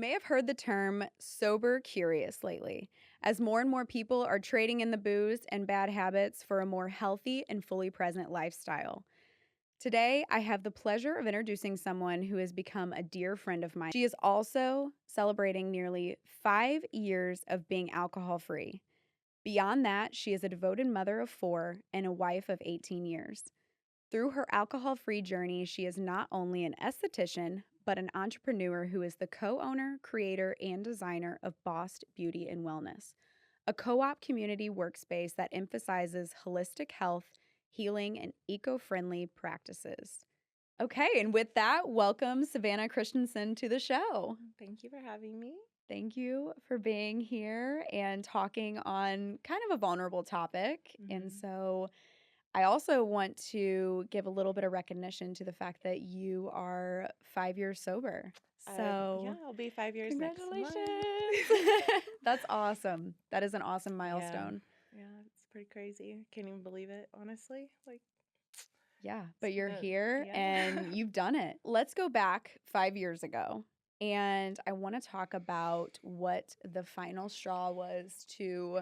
may have heard the term sober curious lately, as more and more people are trading in the booze and bad habits for a more healthy and fully present lifestyle. Today, I have the pleasure of introducing someone who has become a dear friend of mine. She is also celebrating nearly 5 years of being alcohol free. Beyond that, she is a devoted mother of 4 and a wife of 18 years. Through her alcohol free journey, she is not only an esthetician, but an entrepreneur who is the co owner, creator, and designer of Boss Beauty and Wellness, a co op community workspace that emphasizes holistic health, healing, and eco friendly practices. Okay, and with that, welcome Savannah Christiansen to the show. Thank you for having me. Thank you for being here and talking on kind of a vulnerable topic. And Mhm. so, I also want to give a little bit of recognition to the fact that you are 5 years sober. Yeah, So, I'll be 5 years next congratulations. month. That's awesome. That is an awesome Yeah, milestone. yeah, it's pretty crazy. Can't even believe it, honestly. Like, Yeah, it's but you're been a, here yeah. and you've done it. Let's go back 5 years ago. And I want to talk about what the final straw was to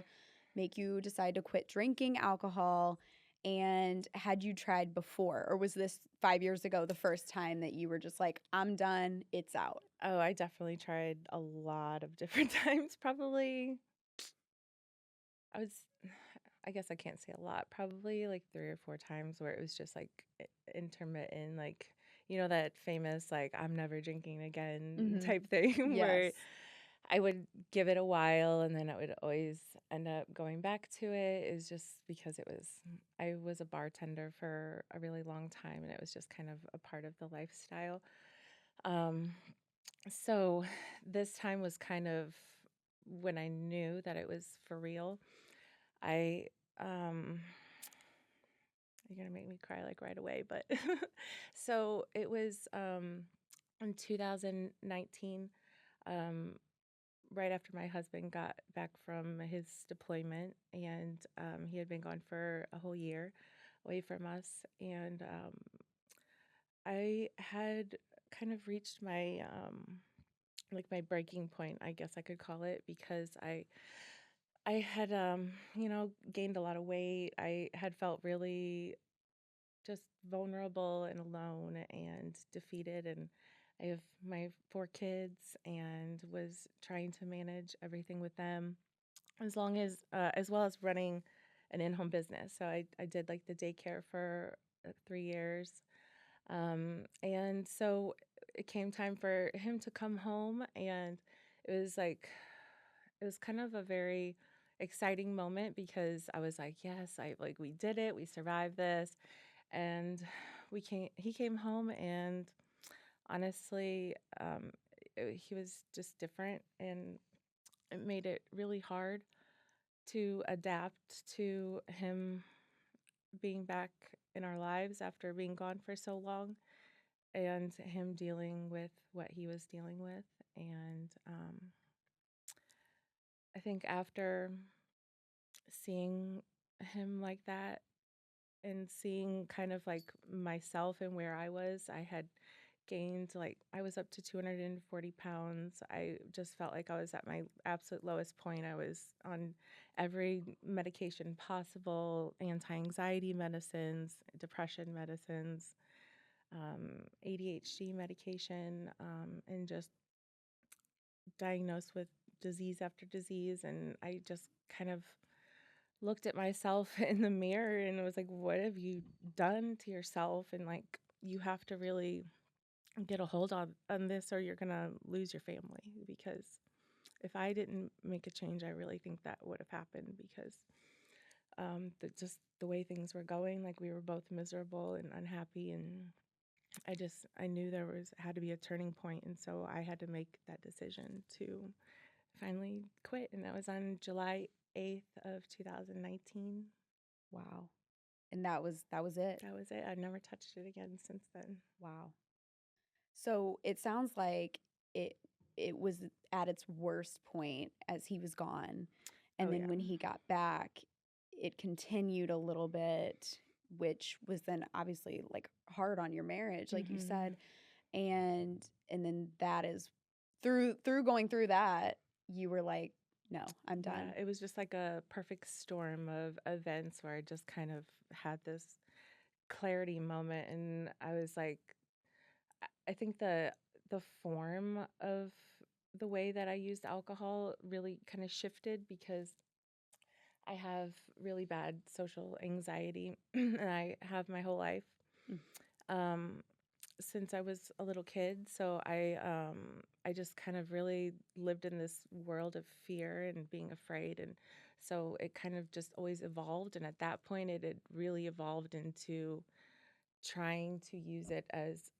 make you decide to quit drinking alcohol. And had you tried before? Or was this 5 years ago the first time that you were just like, I'm done, it's out? Oh, I definitely tried a lot of different times. Probably, I was, I guess I can't say a lot, probably like 3 or 4 times where it was just like intermittent, like, that famous, like, I'm never drinking again Mm-hmm. type thing Yes. where I would give it a while and then I would always end up going back to it. Is just because I was a bartender for a really long time and it was just kind of a part of the lifestyle. Um, so this time was kind of when I knew that it was for real. I, um, you're gonna make me cry like right away, but so it was in 2019. Um, right after my husband got back from his deployment, and he had been gone for a whole year away from us. And I had kind of reached my like my breaking point, I guess I could call it, because I had gained a lot of weight. I had felt really just vulnerable and alone and defeated, and I have my 4 kids and was trying to manage everything with them, as well as running an in-home business. So I did like the daycare for 3 years. And so it came time for him to come home, and it was like it was kind of a very exciting moment because I was like, yes, I like we did it, we survived this. And he came home, and honestly, he was just different, and it made it really hard to adapt to him being back in our lives after being gone for so long, and him dealing with what he was dealing with. And I think after seeing him like that and seeing kind of like myself and where I was, I had gained, like, I was up to 240 pounds. I just felt like I was at my absolute lowest point. I was on every medication possible, anti-anxiety medicines, depression medicines, ADHD medication, and just diagnosed with disease after disease. And I just kind of looked at myself in the mirror and was like, what have you done to yourself? And like, you have to really get a hold on this or you're going to lose your family. Because if I didn't make a change, I really think that would have happened, because just the way things were going, like, we were both miserable and unhappy. And I knew had to be a turning point. And so I had to make that decision to finally quit. And that was on July 8th of 2019. Wow. And that was it. That was it. I've never touched it again since then. Wow. So it sounds like it it was at its worst point as he was gone. Oh And then yeah. when he got back, it continued a little bit, which was then obviously like hard on your marriage, like you Mhm. said. And then that is through going through that, you were like, no, I'm Yeah, done. it was just like a perfect storm of events where I just kind of had this clarity moment, and I was like, I think the form of the way that I used alcohol really kind of shifted because I have really bad social anxiety and I have my whole life. Mm. Um, since I was a little kid, so I just kind of really lived in this world of fear and being afraid, and so it kind of just always evolved, and at that point it had really evolved into trying to use it as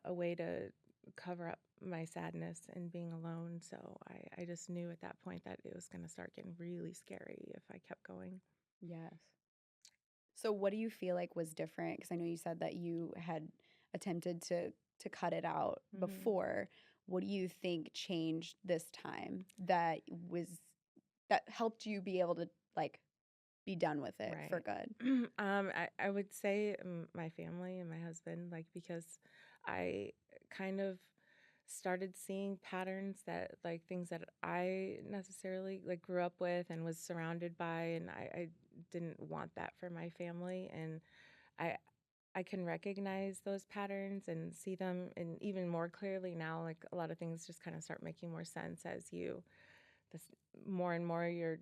a way to cover up my sadness and being alone. So I just knew at that point that it was going to start getting really scary if I kept going. Yes. So what do you feel like was different? Because I know you said that you had attempted to cut it out Hmm. before. What do you think changed this time that was that helped you be able to like be done with it for Right. good? I would say my family and my husband, like, because I kind of started seeing patterns that, like, things that I necessarily, like, grew up with and was surrounded by, and I didn't want that for my family. And I, I can recognize those patterns and see them, and even more clearly now, like, a lot of things just kind of start making more sense as this more and more you're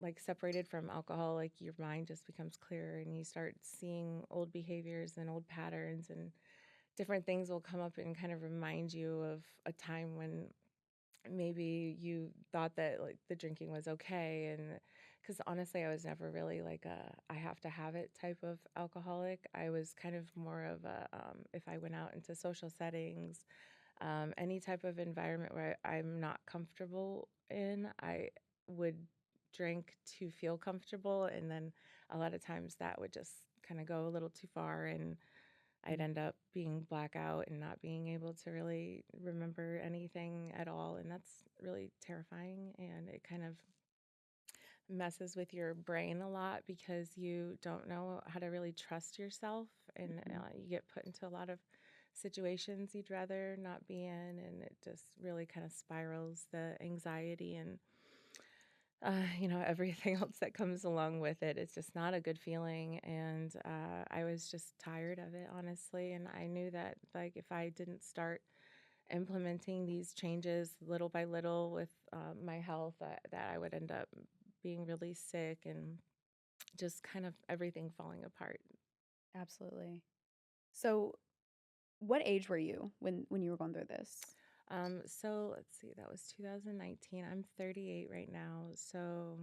like separated from alcohol, like your mind just becomes clearer and you start seeing old behaviors and old patterns, and different things will come up and kind of remind you of a time when maybe you thought that like the drinking was okay. And because honestly I was never really like a I have to have it type of alcoholic. I was kind of more of a if I went out into social settings, any type of environment where I'm not comfortable in, I would drink to feel comfortable. And then a lot of times that would just kind of go a little too far, and I'd Mm. end up being blackout and not being able to really remember anything at all. And that's really terrifying. And it kind of messes with your brain a lot because you don't know how to really trust yourself. And Mhm. you get put into a lot of situations you'd rather not be in. And it just really kind of spirals the anxiety and, everything else that comes along with it. It's just not a good feeling. And I was just tired of it, honestly. And I knew that, like, if I didn't start implementing these changes little by little with my health, that I would end up being really sick and just kind of everything falling apart. Absolutely. So, what age were you when you were going through this? So let's see, that was 2019. I'm 38 right now, so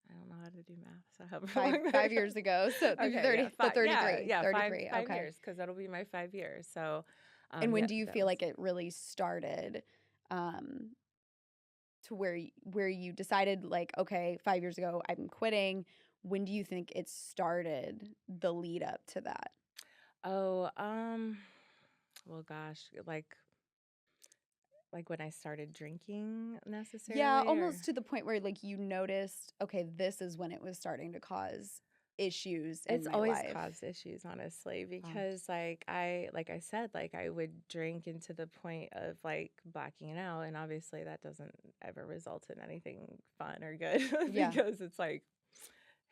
I don't know how to do math. So however Five long that 5 years ago. So the okay, yeah, 30 the five, yeah, 33, yeah, five 33. five Okay. years because that'll be my 5 years. So, And when yeah, do you that feel was like it really started um to where you decided like, okay, 5 years ago I'm quitting? When do you think it started the lead up to that? oh, well, gosh, like when I started drinking Yeah, necessarily, or almost to the point where like you noticed, okay, this is when it was starting to cause issues in it's my always life. caused issues, honestly, Wow. because like I said, like I would drink into the point of like blacking it out, and obviously that doesn't ever result in anything fun or good Yeah. because it's like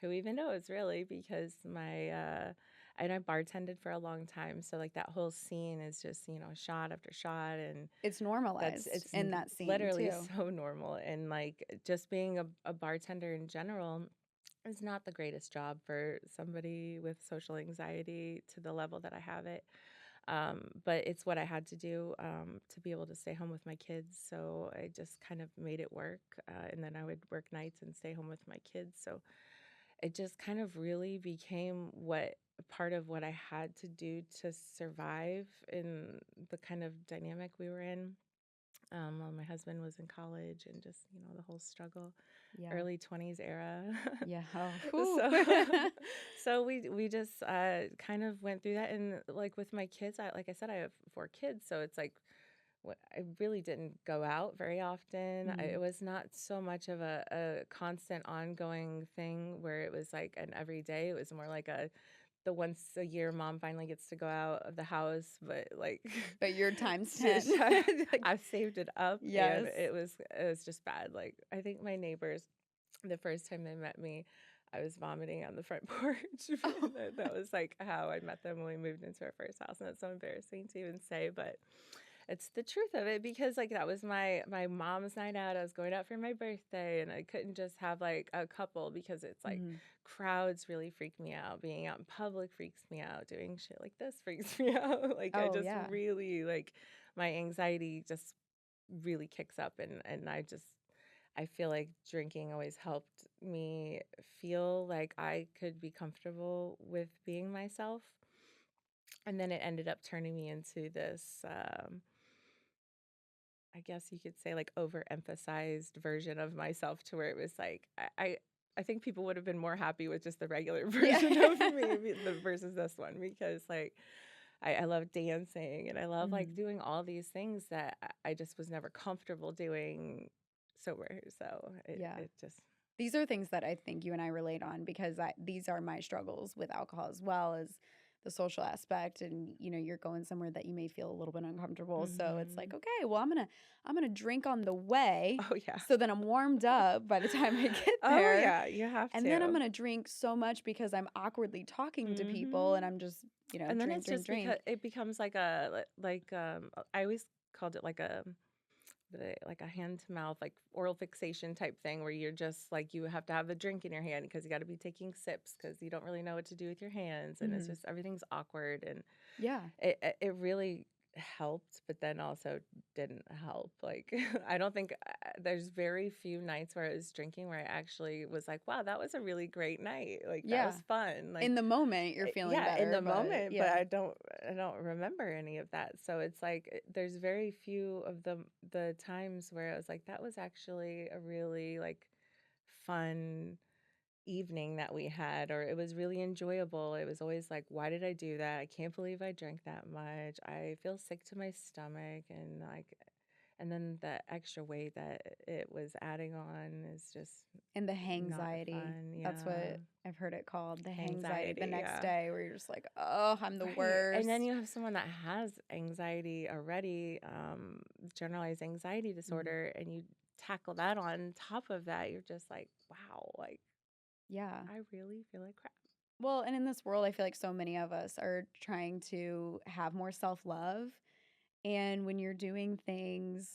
who even knows really, because I bartended for a long time, so like that whole scene is just, shot after shot, and It's normalized it's in that scene literally too. so normal. And like just being a bartender in general is not the greatest job for somebody with social anxiety to the level that I have it. But it's what I had to do to be able to stay home with my kids. So I just kind of made it work. And then I would work nights and stay home with my kids. So it just kind of really became what part of what I had to do to survive in the kind of dynamic we were in. While my husband was in college, and just, the whole struggle, Yeah. early 20s era. Yeah. Oh, whew. So so we just kind of went through that. And like with my kids, like I said, I have 4 kids, so it's like I really didn't go out very often. It Mhm. was not so much of a constant ongoing thing where it was like an everyday. It was more like a the once a year mom finally gets to go out of the house, but like But your times 10. Like, I saved it up and yes. it was just bad. Like I think my neighbors, the first time they met me, I was vomiting on the front porch. Oh. That was like how I met them when we moved into our first house, and that's so embarrassing to even say, but it's the truth of it because like that was my mom's night out. I was going out for my birthday and I couldn't just have like a couple because it's like Mhm. crowds really freak me out. Being out in public freaks me out. Doing shit like this freaks me out. Like I Oh, just yeah. really like my anxiety just really kicks up and I feel like drinking always helped me feel like I could be comfortable with being myself. And then it ended up turning me into this I guess you could say like overemphasized version of myself to where it was like I think people would have been more happy with just the regular Yeah. version of me versus this one because like I love dancing and I love like Mhm. doing all these things that I just was never comfortable doing sober. So Yeah. it just These are things that I think you and I relate on because these are my struggles with alcohol as well as the social aspect, and you're going somewhere that you may feel a little bit uncomfortable, so it's like, hmm. okay, well, I'm gonna drink on the way Oh yeah. so then I'm warmed up by the time I get Oh there, yeah, you have and then I'm to. gonna drink so much because I'm awkwardly talking to people and Hmm. I'm just And then drink it's drink just because drink. it becomes like I always called it like a hand to mouth like oral fixation type thing where you're just like you have to have a drink in your hand because you got to be taking sips because you don't really know what to do with your hands and it's Mhm. just everything's awkward and Yeah. it really helped but then also didn't help like I don't think there's very few nights where I was drinking where I actually was like wow that was a really great night like that Yeah. was fun like In the moment you're feeling yeah, in better, the but moment, but yeah. I don't remember any of that. So it's like there's very few of the times where I was like, that was actually a really like fun evening that we had, or it was really enjoyable. It was always like, why did I do that? I can't believe I drank that much. I feel sick to my stomach and like and then the extra weight that it was adding on is just And the not hangxiety, fun. that's Yeah. what I've heard it called, the hangxiety the Anxiety, next yeah. day where you're just like, "Oh, I'm the Right. And then worst." you have someone that has anxiety already, generalized anxiety Mhm. disorder, and you tackle that on top of that. You're just like, wow, like Yeah. I really feel like crap. Well, and in this world, I feel like so many of us are trying to have more self-love, and when you're doing things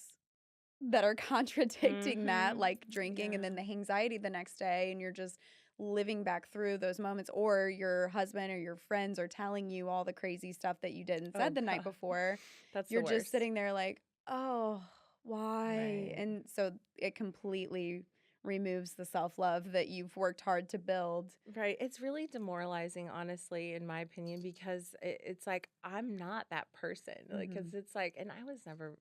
that are contradicting that, Mm-hmm. like drinking and then Yeah. the anxiety the next day, and you're just living back through those moments, or your husband or your friends are telling you all the crazy stuff that you did and Oh said the night God. before, That's the you're just worst. sitting there like, "Oh, why?" Right. And so it completely removes the self-love that you've worked hard to build. Right. It's really demoralizing, honestly, in my opinion, because it's like I'm not that person. Like, because Mhm. it's like, and I was never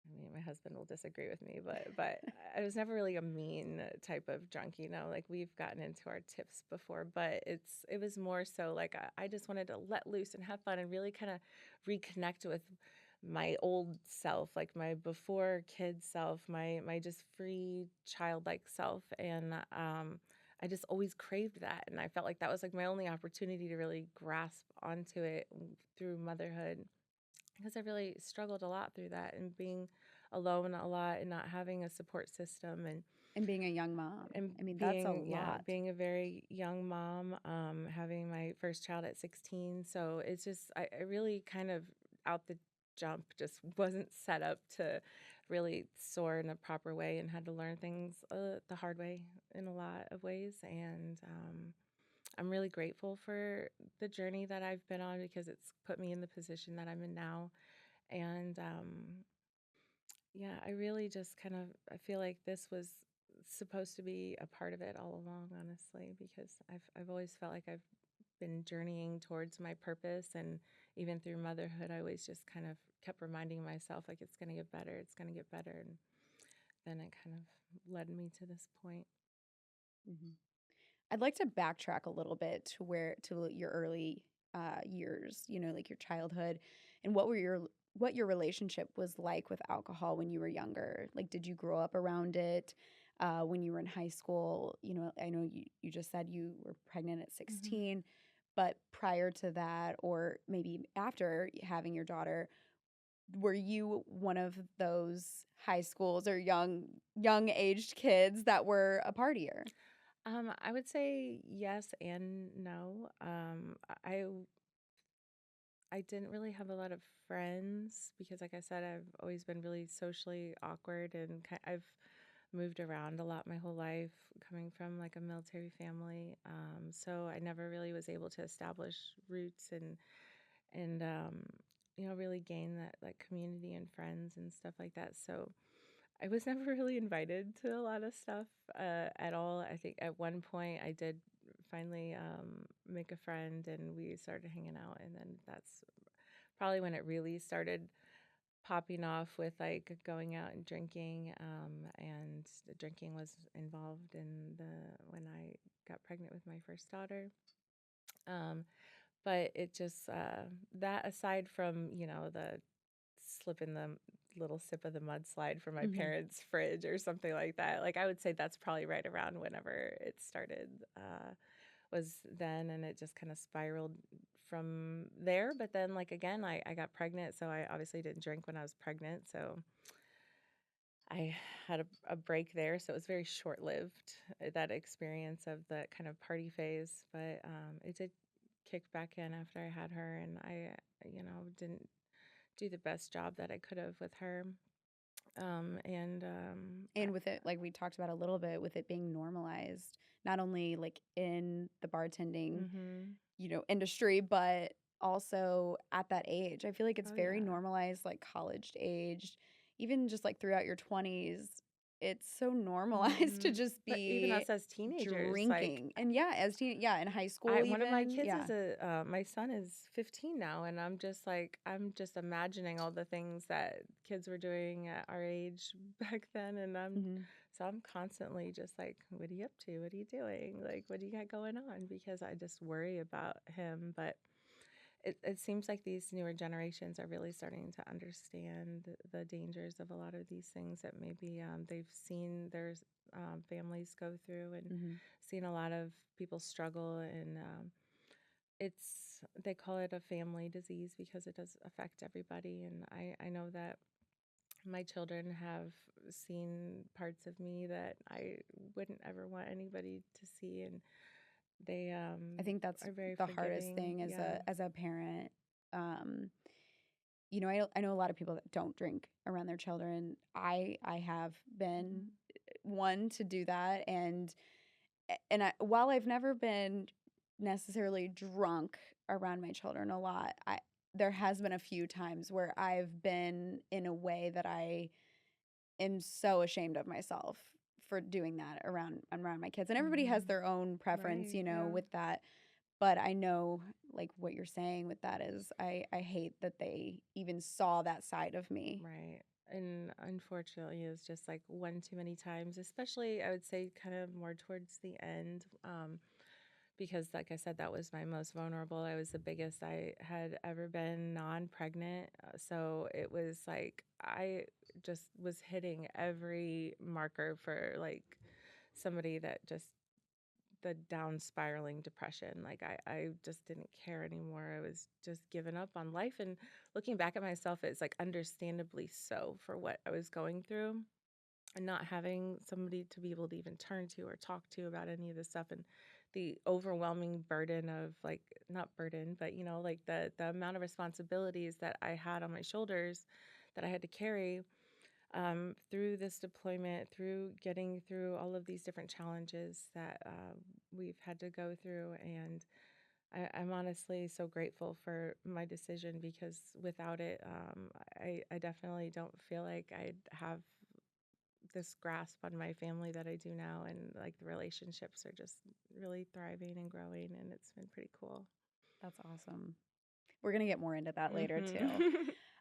I mean, my husband will disagree with me, but I was never really a mean type of drunk, you know. Like we've gotten into our tips before, but it was more so like I just wanted to let loose and have fun and really kind of reconnect with my old self, like my before kid self, my just free childlike self, and I just always craved that, and I felt like that was like my only opportunity to really grasp onto it through motherhood because I really struggled a lot through that and being alone a lot and not having a support system And being a young mom. and I mean, that's a being yeah lot. being a very young mom having my first child at 16 so it's just I really kind of out the jump just wasn't set up to really soar in a proper way and had to learn things the hard way in a lot of ways and I'm really grateful for the journey that I've been on because it's put me in the position that I'm in now and yeah, I really just kind of I feel like this was supposed to be a part of it all along, honestly, because I've always felt like I've been journeying towards my purpose and even through motherhood I always just kind of kept reminding myself like it's going to get better, it's going to get better and then it kind of led me to this point. Mhm. I'd like to backtrack a little bit to your early years, like your childhood, and what your relationship was like with alcohol when you were younger. Like, did you grow up around it when you were in high school? I know you just said you were pregnant at Mhm. 16, But prior to that, or maybe after having your daughter, were you one of those high schools or young aged kids that were a partier? I would say yes and no. I didn't really have a lot of friends because, like I said, I've always been really socially awkward and I've moved around a lot my whole life, coming from like a military family. So I never really was able to establish roots and really gain that like community and friends and stuff like that. So I was never really invited to a lot of stuff at all. I think at one point I did finally make a friend and we started hanging out, and then that's probably when it really started popping off with like going out and drinking. And the drinking was involved in the when I got pregnant with my first daughter. Um, but it just that aside from the slipping the little sip of the mudslide from my Mhm. parents' fridge or something like that. Like I would say that's probably right around whenever it started. Was then, and it just kind of spiraled from there. But then, like again, I got pregnant, so I obviously didn't drink when I was pregnant. So I had a break there, so it was very short lived, that experience of the kind of party phase. But it did kick back in after I had her, and didn't do the best job that I could have with her. And with it, like we talked about a little bit, with it being normalized, not only like in the bartending, Mhm. industry, but also at that age. I feel like it's Oh very yeah. normalized, like college age, even just like throughout your 20s. It's so normalized to Mhm. just But even be us as teenagers, like drinking. And yeah, in high I school one of my even. kids Yeah. is my son is 15 now, and I'm just imagining all the things that kids were doing at our age back then, and Mhm. I'm constantly just like, what are you up to? What are you doing? Like, what do you got going on? Because I just worry about him. But it seems like these newer generations are really starting to understand the dangers of a lot of these things that maybe they've seen their families go through, and Mhm. seen a lot of people struggle. And they call it a family disease because it does affect everybody. And I know that my children have seen parts of me that I wouldn't ever want anybody to see, and they I think that's are very the hardest forgiving. thing as Yeah. a parent. Um, I know a lot of people that don't drink around their children. I have been Mhm. one to do that, while I've never been necessarily drunk around my children a lot, I there has been a few times where I've been in a way that I am so ashamed of myself for doing that around my kids. And everybody has Mhm. their own preference, Right, yeah. with that. But I know, like what you're saying with that is, I hate that they even saw that side of me. Right. And unfortunately, it was just like one too many times, especially I would say kind of more towards the end. Because, like I said, that was my most vulnerable. I was the biggest I had ever been non pregnant. So it was like I just was hitting every marker for like somebody that just the down spiraling depression. Like I just didn't care anymore. I was just giving up on life. And looking back at myself, it's like understandably so for what I was going through, and not having somebody to be able to even turn to or talk to about any of this stuff, and the overwhelming burden of like not burden, but like the amount of responsibilities that I had on my shoulders that I had to carry through this deployment, through getting through all of these different challenges that we've had to go through. And I'm honestly so grateful for my decision, because without it, I definitely don't feel like I'd have this grasp on my family that I do now. And like the relationships are just really thriving and growing, and it's been pretty cool. That's awesome. We're gonna get more into that later too.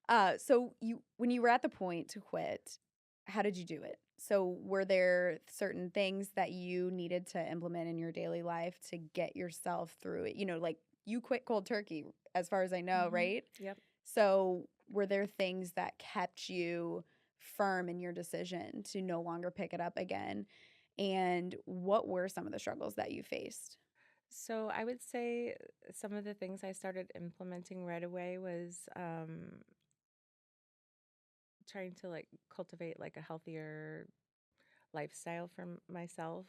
Hmm. So when you were at the point to quit, how did you do it? So were there certain things that you needed to implement in your daily life to get yourself through it? Like you quit cold turkey, as far as I know, Hmm. right? Yep. So were there things that kept you firm in your decision to no longer pick it up again? And what were some of the struggles that you faced? So I would say some of the things I started implementing right away was trying to like cultivate like a healthier lifestyle for myself.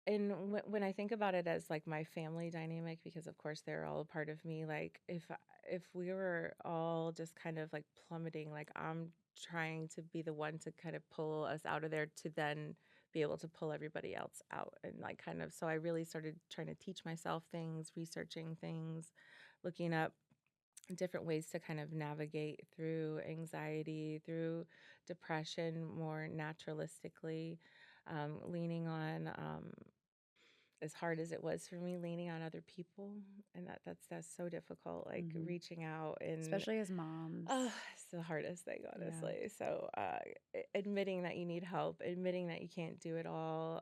And when I think about it as like my family dynamic, because of course they're all a part of me, like if we were all just kind of like plummeting, like I'm trying to be the one to kind of pull us out of there to then be able to pull everybody else out. And like kind of, so I really started trying to teach myself things, researching things, looking up different ways to kind of navigate through anxiety, through depression more naturalistically, leaning on as hard as it was for me, leaning on other people, and that's so difficult, like, Hmm. reaching out and Especially as moms. oh, it's the hardest thing, Yeah. honestly. So, admitting that you need help, admitting that you can't do it all,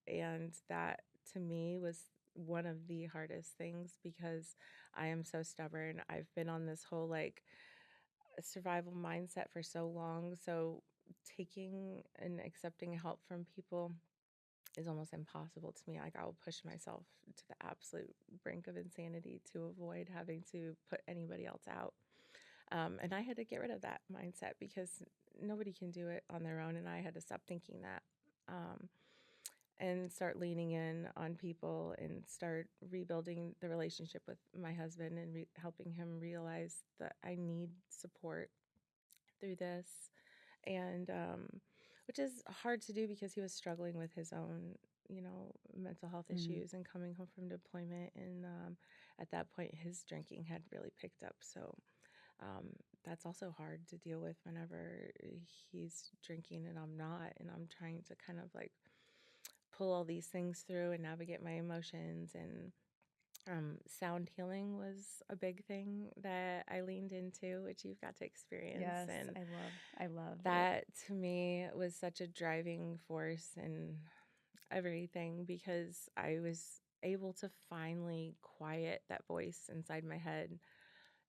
and that to me was one of the hardest things because I am so stubborn. I've been on this whole, like, survival mindset for so long, so taking and accepting help from people is almost impossible to me. Like I'll push myself to the absolute brink of insanity to avoid having to put anybody else out. And I had to get rid of that mindset because nobody can do it on their own. And I had to stop thinking that and start leaning in on people and start rebuilding the relationship with my husband and helping him realize that I need support through this and which is hard to do because he was struggling with his own mental health Hmm. issues and coming home from deployment and at that point his drinking had really picked up so um, that's also hard to deal with whenever he's drinking and I'm not and I'm trying to kind of like pull all these things through and navigate my emotions and sound healing was a big thing that I leaned into, which you've got to experience. Yes, And I love it. that to me was such a driving force in everything because I was able to finally quiet that voice inside my head.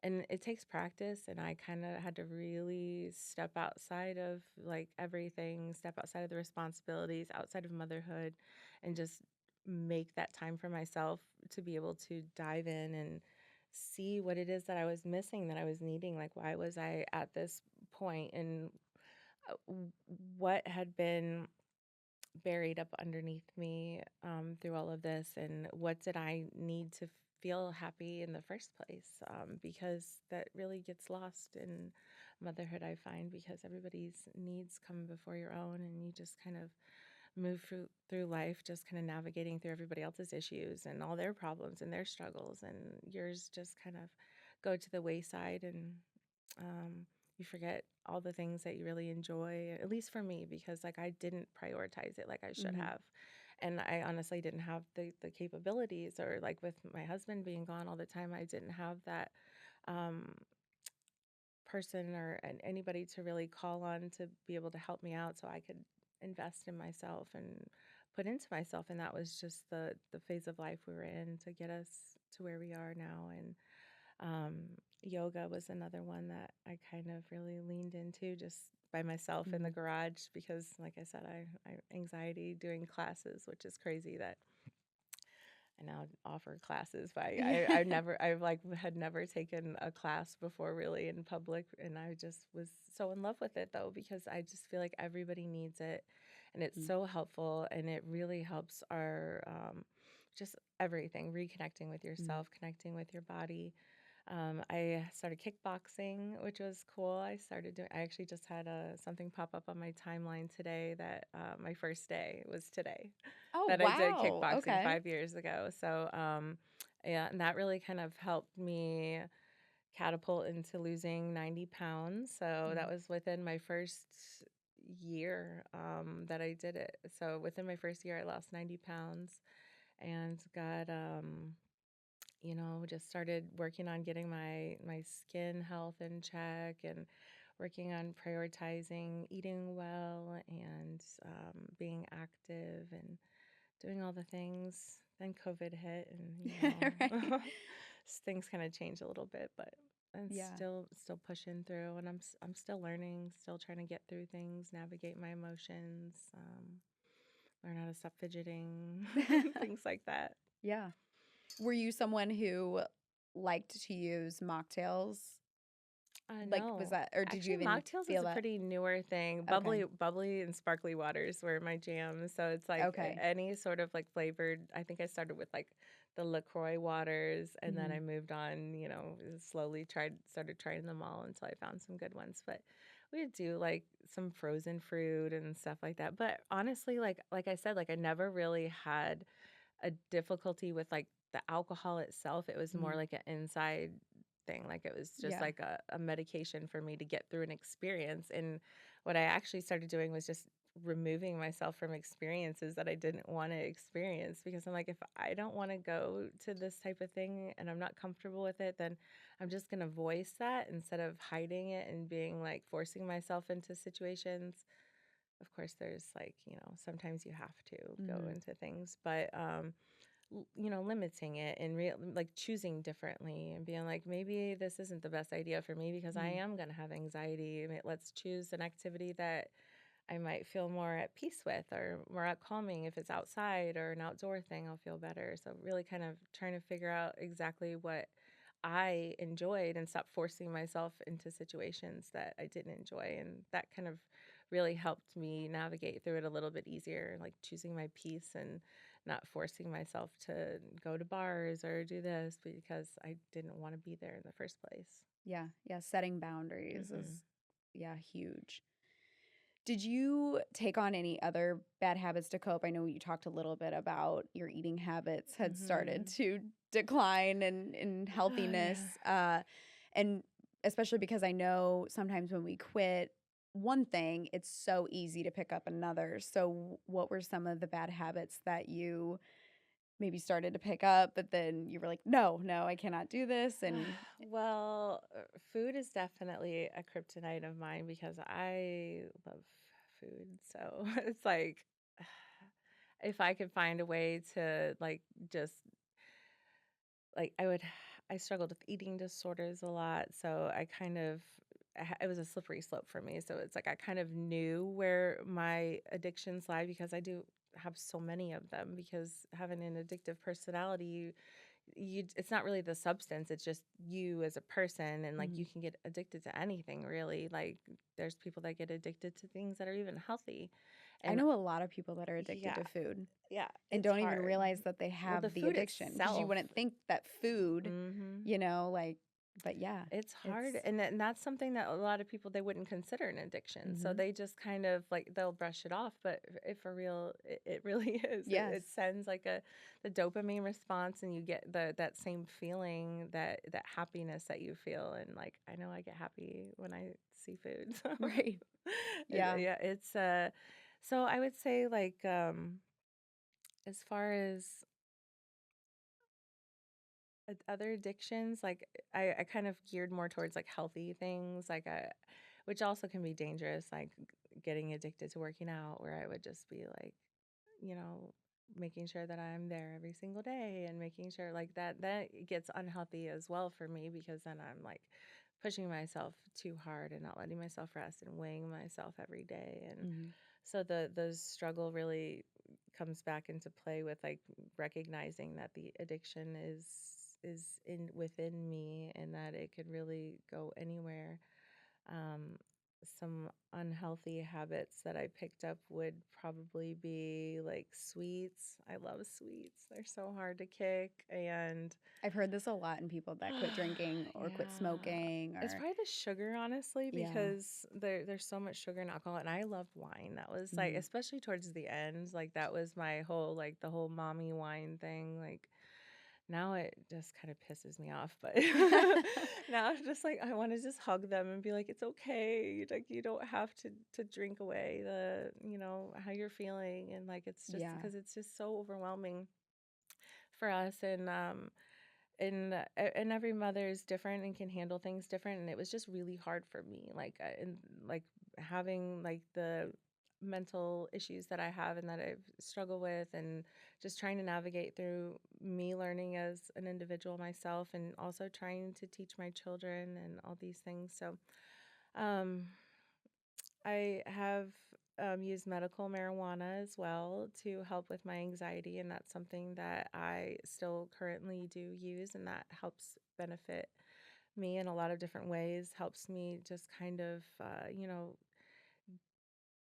And it takes practice, and I kind of had to really step outside of like everything, step outside of the responsibilities, outside of motherhood, and just make that time for myself to be able to dive in and see what it is that I was missing, that I was needing. Like, why was I at this point, and what had been buried up underneath me through all of this, and what did I need to feel happy in the first place? Because that really gets lost in motherhood, I find, because everybody's needs come before your own, and you just kind of move through life, just kind of navigating through everybody else's issues and all their problems and their struggles, and yours just kind of go to the wayside and you forget all the things that you really enjoy, at least for me, because like I didn't prioritize it like I should Hmm. have. And I honestly didn't have the capabilities, or like with my husband being gone all the time, I didn't have that um, person or anybody to really call on to be able to help me out so I could invest in myself and put into myself. And that was just the phase of life we were in to get us to where we are now. And um, yoga was another one that I kind of really leaned into just by myself in the Hmm. garage because, like I said, I anxiety doing classes, which is crazy that I now offer classes. But I Yeah. never, I've like had never taken a class before really in public, and I just was so in love with it though because I just feel like everybody needs it, and it's so helpful, and it really helps our just everything, reconnecting with Mm. yourself, connecting with your body. I started kickboxing, which was cool. I started doing. I actually just had something pop up on my timeline today that my first day was today Oh, that I did wow. kickboxing Okay. 5 years ago. So yeah, and that really kind of helped me catapult into losing 90 pounds. So that Mm. was within my first year that I did it. So within my first year, I lost 90 pounds and got just started working on getting my skin health in check and working on prioritizing eating well and being active and doing all the things. Then COVID hit, and Right. things kind of changed a little bit, but I'm Yeah. still pushing through, and I'm still learning, still trying to get through things, navigate my emotions. learn how to stop fidgeting, things like that. Yeah. Were you someone who liked to use mocktails? Like, was No. that, or did you Actually, even mocktails is feel a that? pretty newer thing. Okay. Bubbly and sparkly waters were my jam. So it's like Okay. any sort of like flavored. I think I started with like the LaCroix waters, and then I Mhm. moved on, slowly started trying them all until I found some good ones. But we would do like some frozen fruit and stuff like that. But honestly, like I said, like I never really had a difficulty with like the alcohol itself. It was more Mhm. like an inside thing. Like it was just Yeah. like a medication for me to get through an experience. And what I actually started doing was just removing myself from experiences that I didn't want to experience, because I'm like, if I don't want to go to this type of thing and I'm not comfortable with it, then I'm just going to voice that instead of hiding it and being like forcing myself into situations. Of course, there's like, sometimes you have to go Mhm. into things, but limiting it and like choosing differently and being like, maybe this isn't the best idea for me because I Mhm. am going to have anxiety. I mean, let's choose an activity that I might feel more at peace with or more at calming. If it's outside or an outdoor thing, I'll feel better. So really kind of trying to figure out exactly what I enjoyed and stop forcing myself into situations that I didn't enjoy. And that kind of really helped me navigate through it a little bit easier, like choosing my peace and not forcing myself to go to bars or do this because I didn't want to be there in the first place. Yeah. Yeah. Setting boundaries is, Hmm. yeah, huge. Did you take on any other bad habits to cope? I know you talked a little bit about your eating habits had started Hmm. to decline in Oh, yeah. healthiness. And especially because I know sometimes when we quit one thing, it's so easy to pick up another. So, what were some of the bad habits that you maybe started to pick up, but then you were like, no, no, I cannot do this? And Well, food is definitely a kryptonite of mine because I love food. So it's like, if I could find a way to like just like I struggled with eating disorders a lot, so I kind of it was a slippery slope for me. So it's like I kind of knew where my addictions lie because I do have so many of them, because having an addictive personality, you it's not really the substance, it's just you as a person, and like mhm. you can get addicted to anything really. Like there's people that get addicted to things that are even healthy. I And know a lot of people that are addicted yeah, to food yeah, and it's don't even hard. realize that they Well, the have the food addiction because you itself. wouldn't think that food, Mhm. like, but yeah, It's it's hard, and that's something that a lot of people, they wouldn't consider an addiction, so mhm. they just kind of, like, they'll brush it off, but if for real, it really is. Yes. It sends, like, the dopamine response, and you get that same feeling, that happiness that you feel, and, like, I know I get happy when I see food, so Right. Yeah. yeah, so I would say, like, as far as other addictions, like I kind of geared more towards like healthy things, like which also can be dangerous, like getting addicted to working out, where I would just be like, you know, making sure that I'm there every single day and making sure like that gets unhealthy as well for me, because then I'm like pushing myself too hard and not letting myself rest and weighing myself every day. And Mhm. so the struggle really comes back into play with like recognizing that the addiction is in within me, and that it could really go anywhere. Um, some unhealthy habits that I picked up would probably be like sweets. I love sweets. They're so hard to kick. And I've heard this a lot in people that quit drinking or quit yeah. smoking It's or probably the sugar, honestly, yeah. because there's so much sugar and alcohol, and I love wine. That was like, Mhm. especially towards the end, like that was my whole like the whole mommy wine thing. Like now it just kind of pisses me off, but now I'm just like I want to just hug them and be like, it's okay. Like you don't have to drink away how you're feeling, and like it's just Yeah. because it's just so overwhelming for us. And every mother is different and can handle things different, and it was just really hard for me, like and like having like the mental issues that I have and that I've struggled with, and just trying to navigate through me learning as an individual myself, and also trying to teach my children and all these things. So um I have use medical marijuana as well to help with my anxiety, and that's something that I still currently do use, and that helps benefit me in a lot of different ways, helps me just kind of,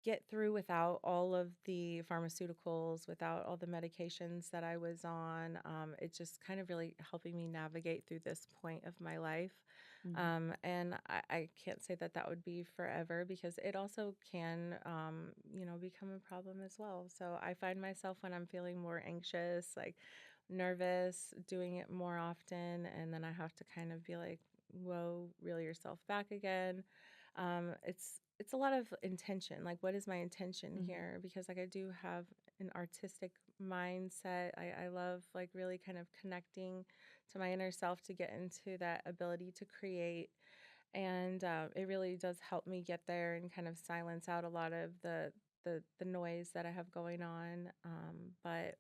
get through without all of the pharmaceuticals, without all the medications that I was on. It's just kind of really helping me navigate through this point of my life. Mhm. And I can't say that that would be forever because it also can, become a problem as well. So I find myself when I'm feeling more anxious, like nervous, doing it more often. And then I have to kind of be like, whoa, reel yourself back again. It's a lot of intention. Like, what is my intention Mhm. here? Because like I do have an artistic mindset. I love like really kind of connecting to my inner self to get into that ability to create. And it really does help me get there and kind of silence out a lot of the noise that I have going on. But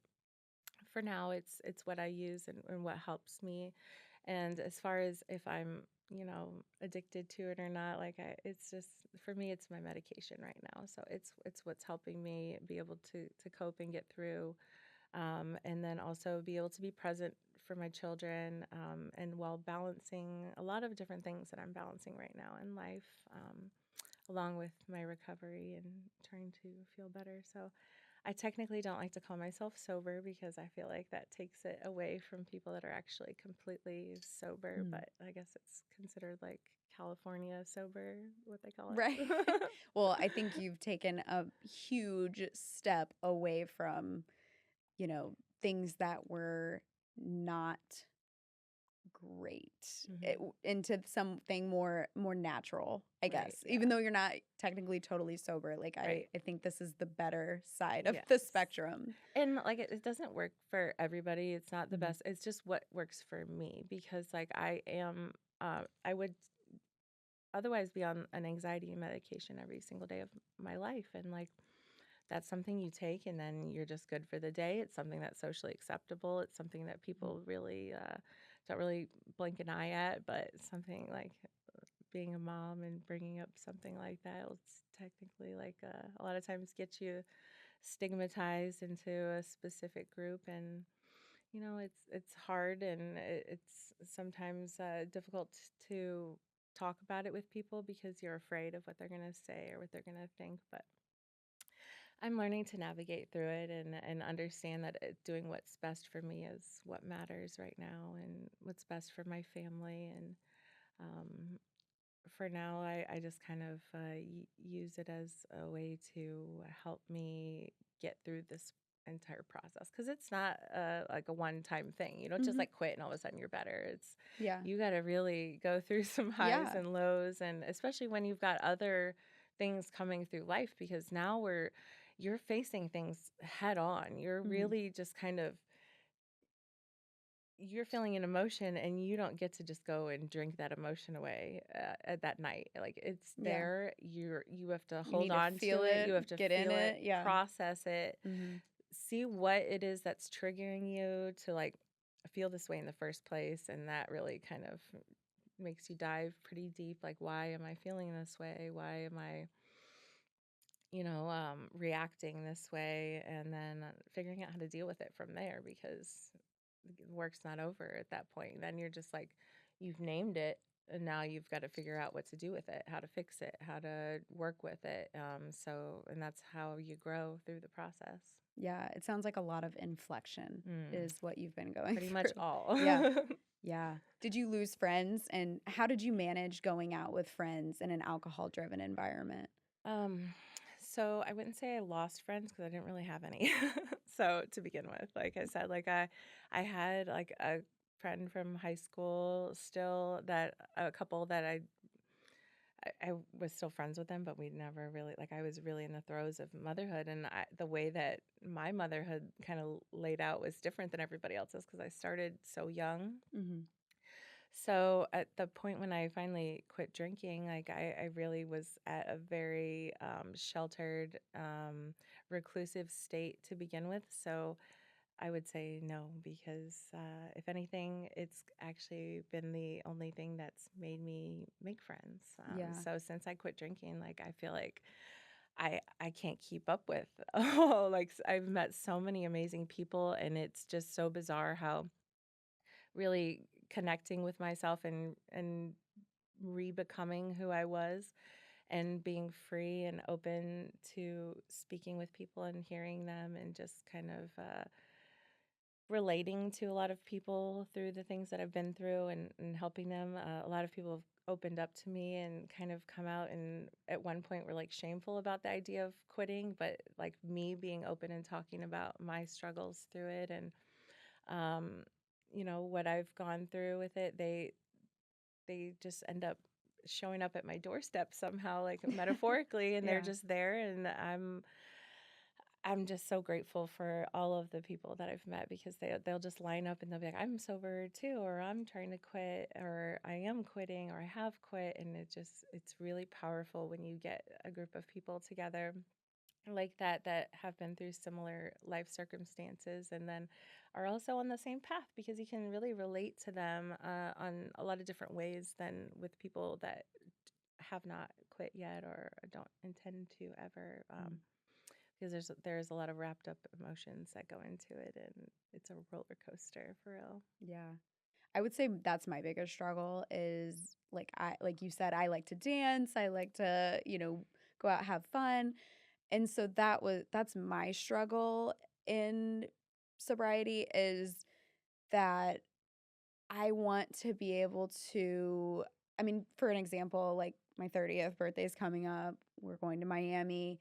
for now, it's what I use and what helps me. And as far as if I'm, addicted to it or not, like it's just for me, it's my medication right now. So it's what's helping me be able to cope and get through, and then also be able to be present for my children, and while balancing a lot of different things that I'm balancing right now in life, along with my recovery and trying to feel better. So I technically don't like to call myself sober because I feel like that takes it away from people that are actually completely sober, Mm. but I guess it's considered like California sober, what they call Right. it. Well, I think you've taken a huge step away from, you know, things that were not great Hmm. into something more natural, I Right. guess. Yeah. Even though you're not technically totally sober, like Right. I think this is the better side of the Yes. spectrum. And like it doesn't work for everybody. It's not the Mhm. best. It's just what works for me because like I would otherwise be on an anxiety medication every single day of my life. And like that's something you take and then you're just good for the day. It's something that's socially acceptable. It's something that Mhm. people really don't really blink an eye at, but something like being a mom and bringing up something like that, it's technically like a lot of times get you stigmatized into a specific group. And it's hard and it's sometimes difficult to talk about it with people because you're afraid of what they're going to say or what they're going to think. But I'm learning to navigate through it and understand that doing what's best for me is what matters right now and what's best for my family. And um, for now, I just kind of use it as a way to help me get through this entire process because it's not like a one-time thing. You don't just Mhm. like quit and all of a sudden you're better. It's Yeah. you got to really go through some highs Yeah. and lows, and especially when you've got other things coming through life because now you're facing things head on. You're Mhm. really just kind of you're feeling an emotion and you don't get to just go and drink that emotion away at that night. Like it's Yeah. there. You have to You hold need to on to feel it. You have it, to get in feel it, it. Yeah. process it, Mhm. see what it is that's triggering you to like feel this way in the first place. And that really kind of makes you dive pretty deep. Like, why am I feeling this way? Why am I, reacting this way? And then figuring out how to deal with it from there because the work's not over at that point. Then you're just like, you've named it, and now you've got to figure out what to do with it, how to fix it, how to work with it. And that's how you grow through the process. Yeah, it sounds like a lot of inflection Mm, is what you've been going pretty much through. all. Yeah. Yeah. Did you lose friends and how did you manage going out with friends in an alcohol-driven environment? um, so I wouldn't say I lost friends because I didn't really have any. So to begin with, like I said, like I had like a friend from high school still that a couple that I was still friends with them, but we never really like I was really in the throes of motherhood, and the way that my motherhood kind of laid out was different than everybody else's because I started so young. Mhm. So at the point when I finally quit drinking, like I really was at a very sheltered, reclusive state to begin with. So I would say no, because if anything, it's actually been the only thing that's made me make friends. Yeah. So since I quit drinking, like I feel like I can't keep up with. Oh, like I've met so many amazing people, and it's just so bizarre how really connecting with myself and re-becoming who I was and being free and open to speaking with people and hearing them and just kind of relating to a lot of people through the things that I've been through and helping them. A lot of people have opened up to me and kind of come out and at one point were like shameful about the idea of quitting, but like me being open and talking about my struggles through it and um, what I've gone through with it, they just end up showing up at my doorstep somehow, like metaphorically, and they're Yeah. just there, and I'm just so grateful for all of the people that I've met because they'll just line up and they'll be like, I'm sober too, or I'm trying to quit, or I am quitting, or I have quit, and it's really powerful when you get a group of people together like that have been through similar life circumstances and then are also on the same path because you can really relate to them on a lot of different ways than with people that have not quit yet or don't intend to ever Mm. because there's a lot of wrapped up emotions that go into it and it's a roller coaster for real. Yeah. I would say that's my biggest struggle is like you said, I like to dance, I like to, go out, have fun. And so that's my struggle in sobriety is that I want to be able to, I mean, for an example, like my 30th birthday is coming up. We're going to Miami.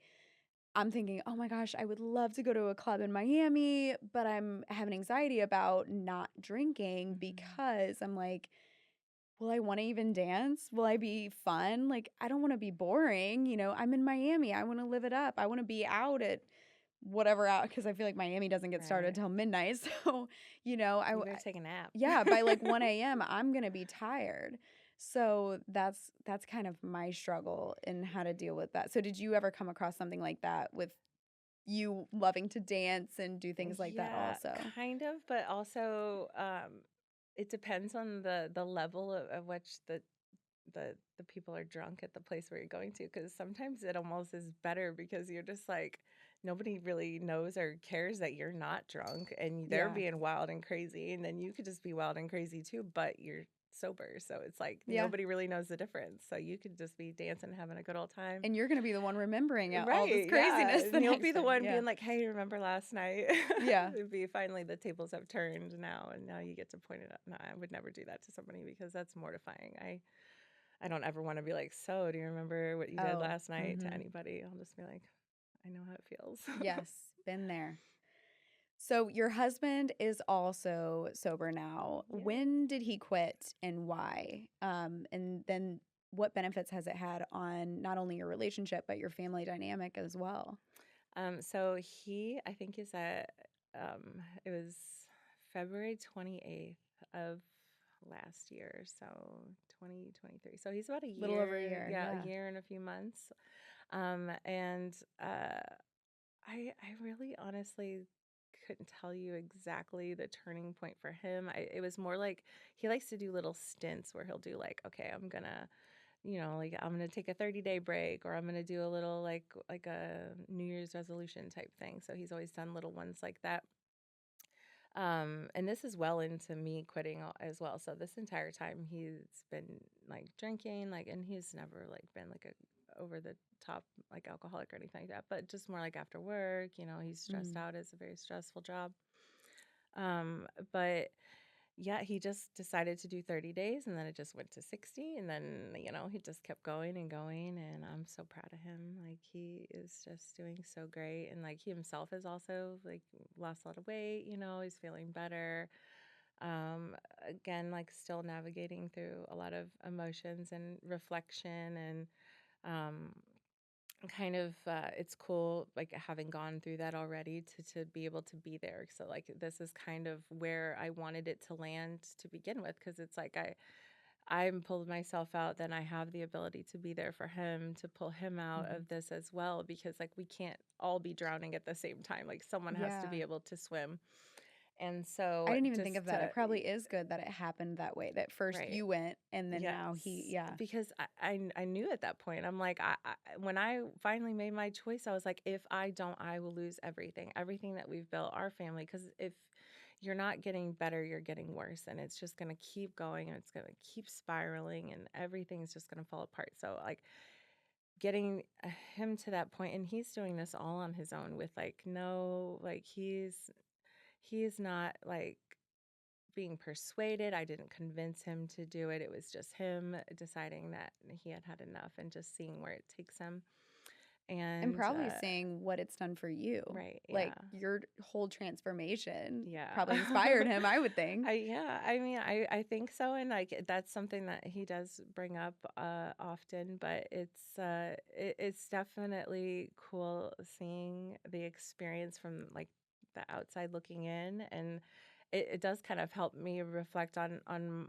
I'm thinking, oh my gosh, I would love to go to a club in Miami, but I'm having anxiety about not drinking Hmm. because I'm like, will I want to even dance? Will I be fun? Like, I don't want to be boring. I'm in Miami. I want to live it up. I want to be out at whatever out because I feel like Miami doesn't get started Right. till midnight. So, You better take a nap. yeah, by like 1 a.m., I'm gonna be tired. So that's kind of my struggle in how to deal with that. So did you ever come across something like that with you loving to dance and do things like that Yeah, also? kind of, but also it depends on the level of which the people are drunk at the place where you're going to because sometimes it almost is better because you're just like nobody really knows or cares that you're not drunk and they're Yeah. being wild and crazy and then you could just be wild and crazy too but you're sober so it's like Yeah. nobody really knows the difference so you could just be dancing having a good old time. And you're gonna be the one remembering all this Right, yeah, craziness the and you'll be next the day. one Yeah. being like, "Hey, remember last night?" Yeah. It'd be finally the tables have turned now, and now you get to point it out. No, I would never do that to somebody because that's mortifying. I don't ever wanna be like, "So, do you remember what you did Oh. last night?" to Mhm. anybody. I'll just be like, "I know how it feels." Yes, been there. So your husband is also sober now. Yeah. When did he quit and why? And then what benefits has it had on not only your relationship but your family dynamic as well? So I think is at, it was February 28th of last year, so 2023. So he's about a Little over a year, year, yeah, a yeah. year and a few months. And I really honestly couldn't tell you exactly the turning point for him. It was more like he likes to do little stints where he'll do like, okay, like I'm gonna take a 30-day break, or I'm gonna do a little like a New Year's resolution type thing. So he's always done little ones like that. And this is well into me quitting as well. So this entire time he's been like drinking, like, and he's never like been like a over the top like alcoholic or anything like that, but just more like after work, he's stressed Mm. out. It's a very stressful job. But yeah, he just decided to do 30 days and then it just went to 60 and then, he just kept going and going and I'm so proud of him. Like he is just doing so great and like he himself has also like lost a lot of weight, he's feeling better. Again, like still navigating through a lot of emotions and reflection and um kind of it's cool like having gone through that already to be able to be there so like this is kind of where I wanted it to land to begin with because it's like I'm pulled myself out then I have the ability to be there for him to pull him out Mhm. of this as well because like we can't all be drowning at the same time like someone has to Yeah. be able to swim And I so didn't even think just of that. It probably is good that it happened that way, that first right. you went and then now he Yes, yeah. because I knew at that point, I'm like, when I finally made my choice, I was like, if I don't, I will lose everything that we've built, our family. Because if you're not getting better, you're getting worse, and it's just gonna keep going, and it's gonna keep spiraling, and everything's just gonna fall apart. So like getting him to that point, and he's doing this all on his own with like no, like he's not like being persuaded. I didn't convince him to do it. It was just him deciding that he had had enough and just seeing where it takes him. And And probably seeing what it's done for you. right, yeah. Like, your whole transformation Yeah. probably inspired him, I would think. I mean I think so, and like that's something that he does bring up often, but it's definitely cool seeing the experience from like the outside looking in, and it does kind of help me reflect on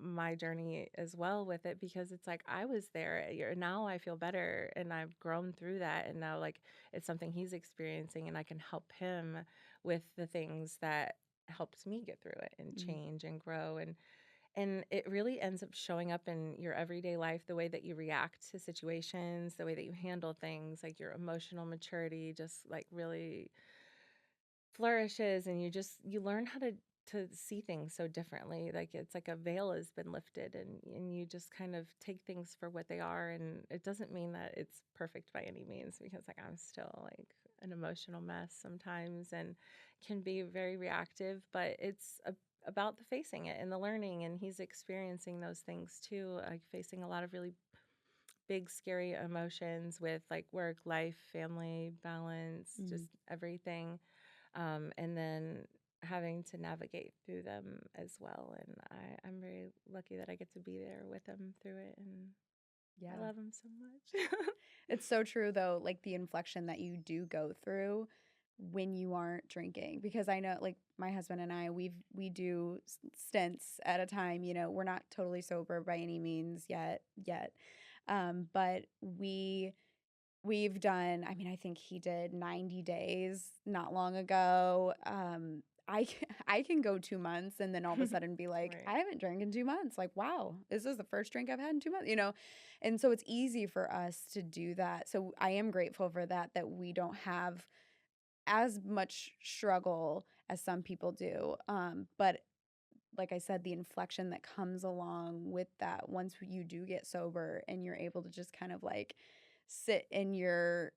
my journey as well with it, because it's like I was there. Now I feel better, and I've grown through that, and now like it's something he's experiencing, and I can help him with the things that helped me get through it and Mhm. change and grow, and it really ends up showing up in your everyday life, the way that you react to situations, the way that you handle things, like your emotional maturity just like really flourishes, and you learn how to see things so differently. Like it's like a veil has been lifted, and you just kind of take things for what they are, and it doesn't mean that it's perfect by any means, because like I'm still like an emotional mess sometimes and can be very reactive, but about the facing it and the learning, and he's experiencing those things too, like facing a lot of really big scary emotions with like work, life, family, balance, just Mhm. everything, and then having to navigate through them as well. And I'm very lucky that I get to be there with him through it, and I Yeah. love him so much. It's so true though, like the inflection that you do go through when you aren't drinking. Because I know like my husband and I, we do stints at a time, we're not totally sober by any means yet. But we've done, I mean, I think he did 90 days not long ago. I can go 2 months and then all of a sudden be like, Right. I haven't drank in 2 months. Like, wow, this is the first drink I've had in 2 months. And so it's easy for us to do that. So I am grateful for that we don't have as much struggle as some people do. But like I said, the inflection that comes along with that once you do get sober and you're able to just kind of like sit in your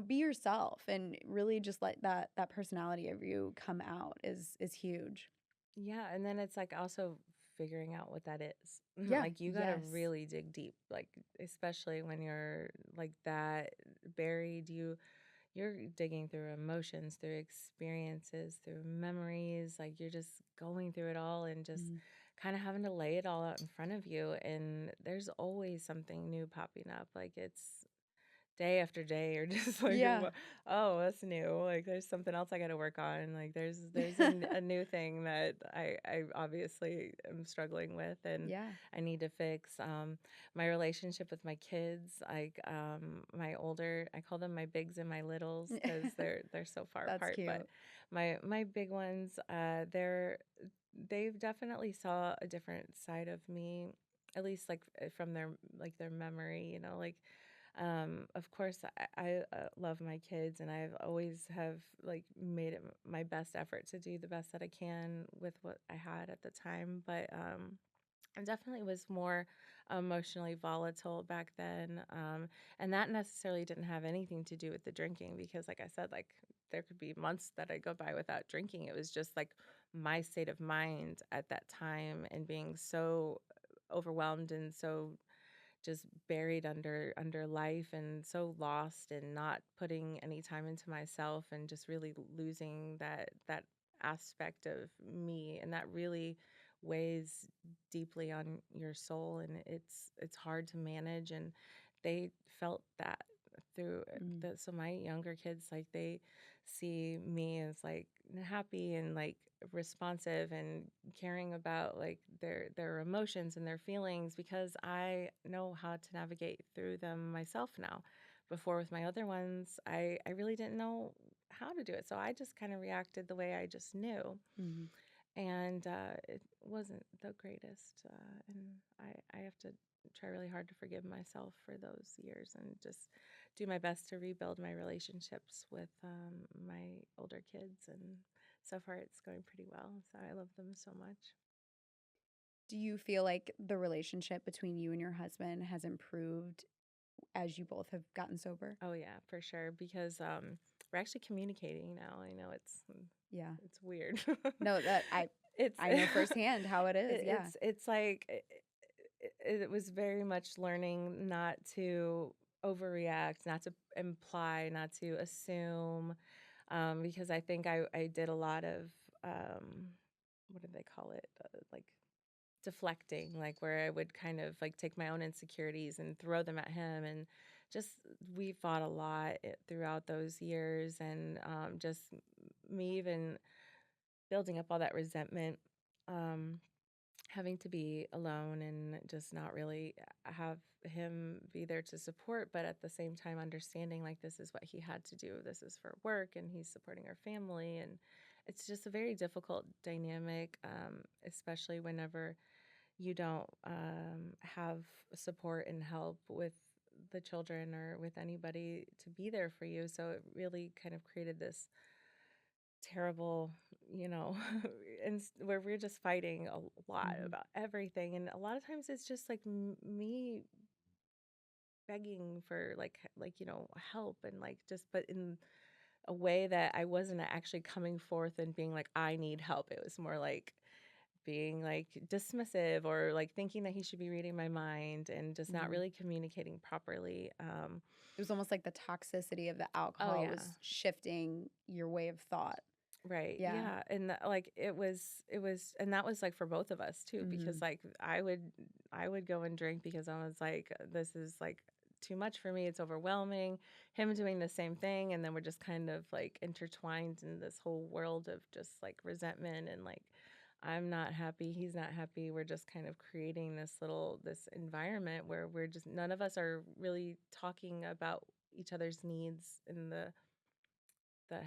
be yourself and really just let that personality of you come out is huge. Yeah, and then it's like also figuring out what that is. Yeah. Like you got to Yes. really dig deep, like especially when you're like that buried, you're digging through emotions, through experiences, through memories, like you're just going through it all and just Mhm. kind of having to lay it all out in front of you, and there's always something new popping up. Like it's day after day, or just like, Yeah. oh, that's new. Like, there's something else I got to work on. Like, there's a new thing that I obviously am struggling with, and Yeah. I need to fix. My relationship with my kids, like my older, I call them my bigs and my littles because they're so far That's apart. But cute. my big ones, they've definitely saw a different side of me, at least like from their memory, like of course, I love my kids, and I've always have like made it my best effort to do the best that I can with what I had at the time. But I definitely was more emotionally volatile back then, and that necessarily didn't have anything to do with the drinking, because, like I said, like there could be months that I go by without drinking. It was just like my state of mind at that time, and being so overwhelmed and so just buried under life, and so lost, and not putting any time into myself, and just really losing that aspect of me, and that really weighs deeply on your soul, and it's hard to manage, and they felt that through Mm. so my younger kids, like they see me as like happy and like responsive and caring about like their emotions and their feelings, because I know how to navigate through them myself now. Before, with my other ones, I really didn't know how to do it. So I just kind of reacted the way I just knew. Mm-hmm. And it wasn't the greatest. And I have to try really hard to forgive myself for those years and just do my best to rebuild my relationships with my older kids. And so far, it's going pretty well. So I love them so much. Do you feel like the relationship between you and your husband has improved as you both have gotten sober? Oh yeah, for sure. Because we're actually communicating now. I know Yeah. it's weird. No, that it's I know firsthand how it is. Yeah. it's like it was very much learning not to overreact, not to imply, not to assume, because I think I did a lot of what do they call it, like deflecting, like where I would kind of like take my own insecurities and throw them at him. And just we fought a lot throughout those years, and just me even building up all that resentment, um, having to be alone and just not really have him be there to support, but at the same time understanding like this is what he had to do. This is for work, and he's supporting our family. And it's just a very difficult dynamic, especially whenever you don't have support and help with the children or with anybody to be there for you. So it really kind of created this terrible, you know, and where we're just fighting a lot Mm-hmm. about everything. And a lot of times it's just like me begging for help, and like just, but in a way that I wasn't actually coming forth and being like, I need help. It was more like being like dismissive, or like thinking that he should be reading my mind, and just not Mm-hmm. really communicating properly. It was almost like the toxicity of the Oh alcohol yeah. was shifting your way of thought. Right. Yeah. Yeah. And like it was, and that was like for both of us too, Mm-hmm. because like I would go and drink because I was like, this is like too much for me. It's overwhelming. Him doing the same thing. And then we're just kind of like intertwined in this whole world of just like resentment, and like, I'm not happy. He's not happy. We're just kind of creating this environment where we're just, none of us are really talking about each other's needs in the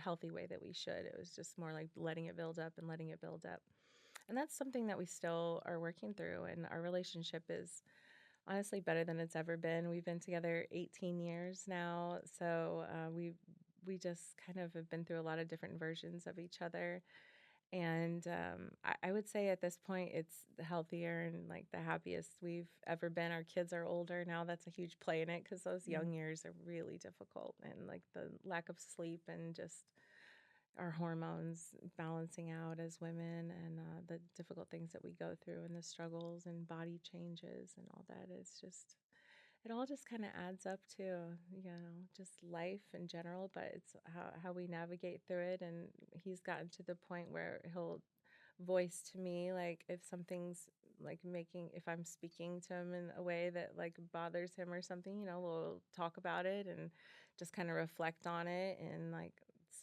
healthy way that we should. It was just more like letting it build up and letting it build up. And that's something that we still are working through. And our relationship is honestly better than it's ever been. We've been together 18 years now. So we just kind of have been through a lot of different versions of each other. And I would say at this point, it's healthier and like the happiest we've ever been. Our kids are older now. That's a huge play in it, because those young years are really difficult. And like the lack of sleep, and just our hormones balancing out as women, and the difficult things that we go through, and the struggles and body changes and all that is just, it all just kind of adds up to, just life in general. But it's how we navigate through it. And he's gotten to the point where he'll voice to me like if something's like making, if I'm speaking to him in a way that like bothers him or something, we'll talk about it and just kind of reflect on it. And like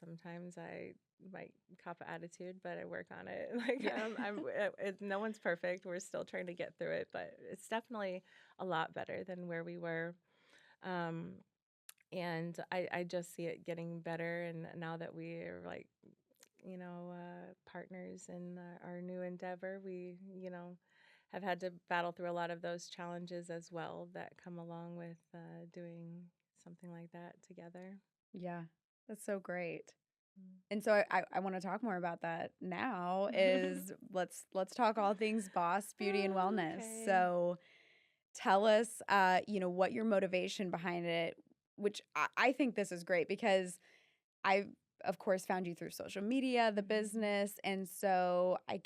sometimes I might cop an attitude, but I work on it. Like Yeah. no one's perfect. We're still trying to get through it, but it's definitely a lot better than where we were. Um, and I just see it getting better. And now that we're like, partners in our new endeavor, we, have had to battle through a lot of those challenges as well that come along with doing something like that together. Yeah. That's so great. Mm. And so I want to talk more about that now is let's talk all things boss, beauty and Oh, wellness. okay. So tell us what your motivation behind it, which I think this is great because I of course found you through social media, the Mhm. business, and so I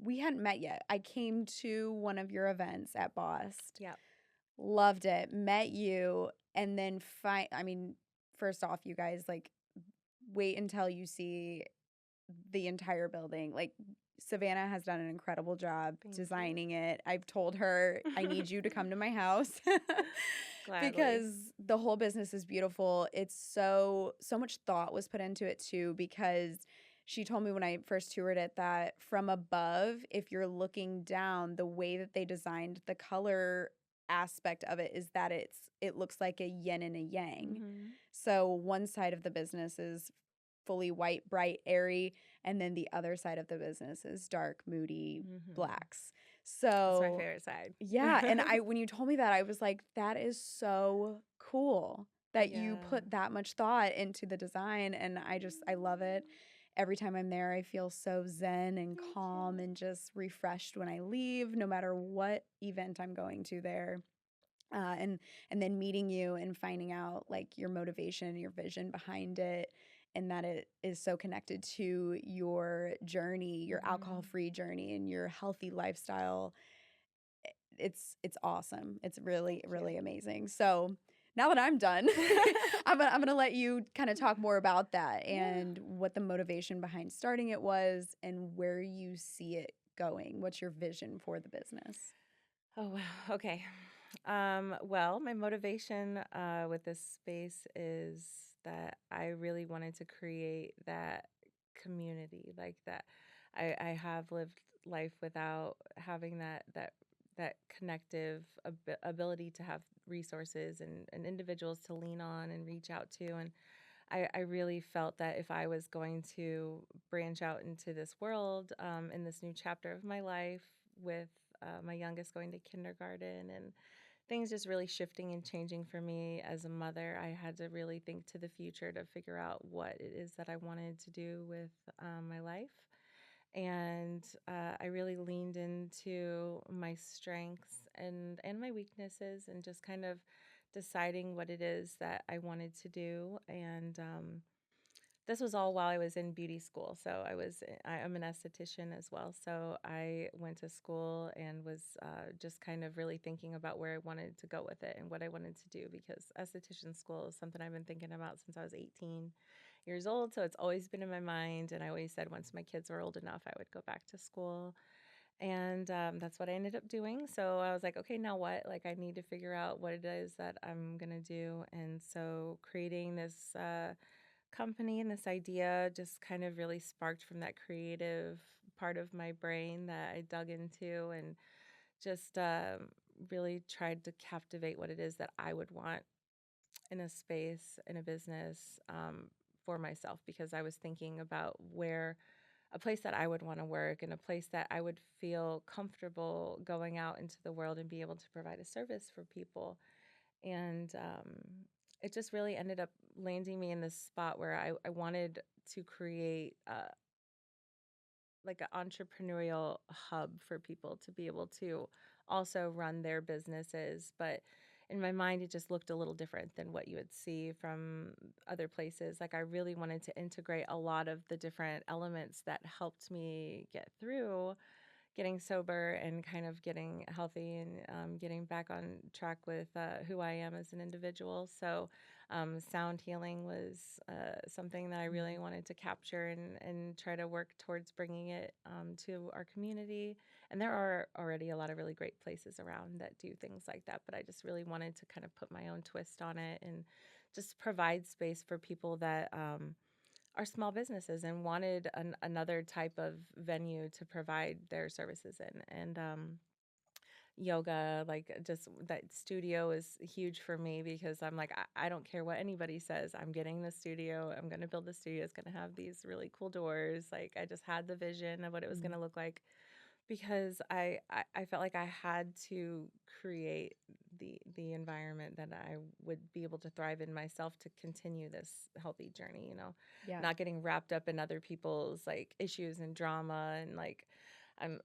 we hadn't met yet. I came to one of your events at Bost. Yep. Loved it, met you, and then I mean, first off, you guys like wait until you see the entire building. Like Savannah has done an incredible job Thank you. designing it. I've told her I need you to come to my house Gladly. because the whole business is beautiful. It's so much thought was put into it too because she told me when I first toured it that from above, if you're looking down, the way that they designed the color aspect of it is that it looks like a yin and a yang. Mhm. So one side of the business is fully white, bright, airy, and then the other side of the business is dark, moody, blacks. That's my So favorite side. yeah, and I when you told me that, I was like, that is so cool that you Yeah. put that much thought into the design, and I love it. Every time I'm there, I feel so zen and Me calm too. and just refreshed when I leave, no matter what event I'm going to there. And then meeting you and finding out like your motivation, your vision behind it, and that it is so connected to your journey, your alcohol-free journey, and your healthy lifestyle. It's awesome. It's really, Thank really you. amazing. So now that I'm done, I'm gonna let you kind of talk more about that Yeah. and what the motivation behind starting it was and where you see it going. What's your vision for the business? Oh, wow. Okay. Well, my motivation with this space is that I really wanted to create that community, like that. I have lived life without having that connective ability to have resources and individuals to lean on and reach out to. And I really felt that if I was going to branch out into this world in this new chapter of my life with my youngest going to kindergarten and things just really shifting and changing for me as a mother, I had to really think to the future to figure out what it is that I wanted to do with my life. And I really leaned into my strengths and my weaknesses and just kind of deciding what it is that I wanted to do. And this was all while I was in beauty school. So I'm an esthetician as well. So I went to school and was just kind of really thinking about where I wanted to go with it and what I wanted to do because esthetician school is something I've been thinking about since I was 18 years old. So it's always been in my mind. And I always said once my kids were old enough, I would go back to school. And that's what I ended up doing. So I was like, okay, now what? Like, I need to figure out what it is that I'm going to do. And so creating this company and this idea just kind of really sparked from that creative part of my brain that I dug into and just really tried to captivate what it is that I would want in a space, in a business for myself because I was thinking about where a place that I would want to work and a place that I would feel comfortable going out into the world and be able to provide a service for people. And it just really ended up landing me in this spot where I wanted to create like an entrepreneurial hub for people to be able to also run their businesses. But in my mind, it just looked a little different than what you would see from other places. Like, I really wanted to integrate a lot of the different elements that helped me get through getting sober and kind of getting healthy and getting back on track with who I am as an individual. So, sound healing was something that I really wanted to capture and try to work towards bringing it to our community. And there are already a lot of really great places around that do things like that, but I just really wanted to kind of put my own twist on it and just provide space for people that are small businesses and wanted another type of venue to provide their services in. And yoga, like just that studio is huge for me because I'm like, I don't care what anybody says. I'm getting the studio. I'm going to build the studio. It's going to have these really cool doors. Like, I just had the vision of what it was going Mm. to look like because I felt like I had to create the environment that I would be able to thrive in myself to continue this healthy journey, Yeah. not getting wrapped up in other people's like issues and drama and like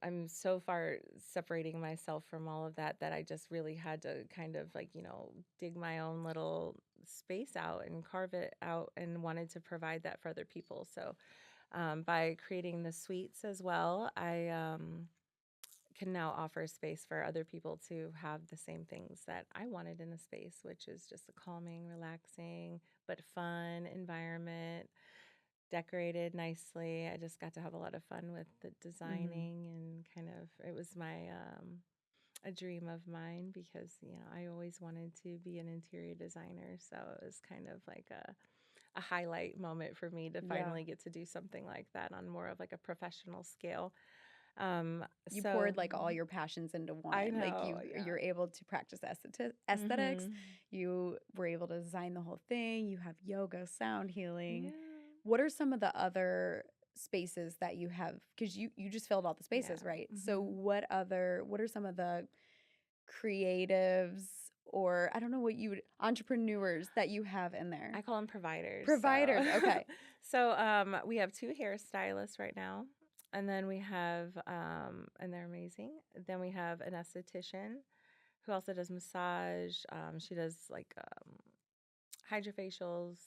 I'm so far separating myself from all of that that I just really had to kind of like, dig my own little space out and carve it out and wanted to provide that for other people. So by creating the suites as well, I can now offer space for other people to have the same things that I wanted in a space, which is just a calming, relaxing, but fun environment, decorated nicely. I just got to have a lot of fun with the Hmm. designing and kind of it was my a dream of mine because I always wanted to be an interior designer, so it was kind of like a highlight moment for me to Yeah. finally get to do something like that on more of like a professional scale. Um, You so poured like all your passions into I one. Like know, yeah. you're able to practice aesthetics. Mhm. You were able to design the whole thing. You have yoga, sound Yeah. healing. What are some of the other spaces that you have? Because you just filled all the Yeah. spaces, right? So Hmm. what are some of the creatives, or I don't know what you would, entrepreneurs that you have in there? I call them providers. So, Providers. Okay. we have two hairstylists right now, and then we have, and they're amazing. Then we have an esthetician who also does massage. She does like hydrofacials,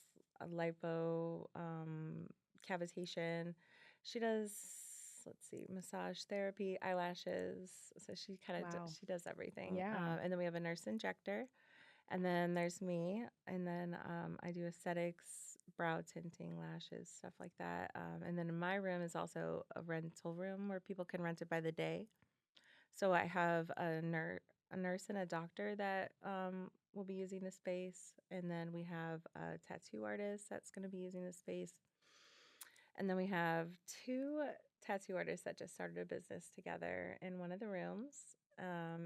lipo, cavitation. She does, let's see, massage therapy, eyelashes. So she kind of Wow. she does everything. Yeah. And then we have a nurse injector, and then there's me, and then I do aesthetics, brow tinting, lashes, stuff like that. And then in my room is also a rental room where people can rent it by the day. So I have a nurse and a doctor that will be using the space, and then we have a tattoo artist that's going to be using the space, and then we have two tattoo artists that just started a business together in one of the rooms.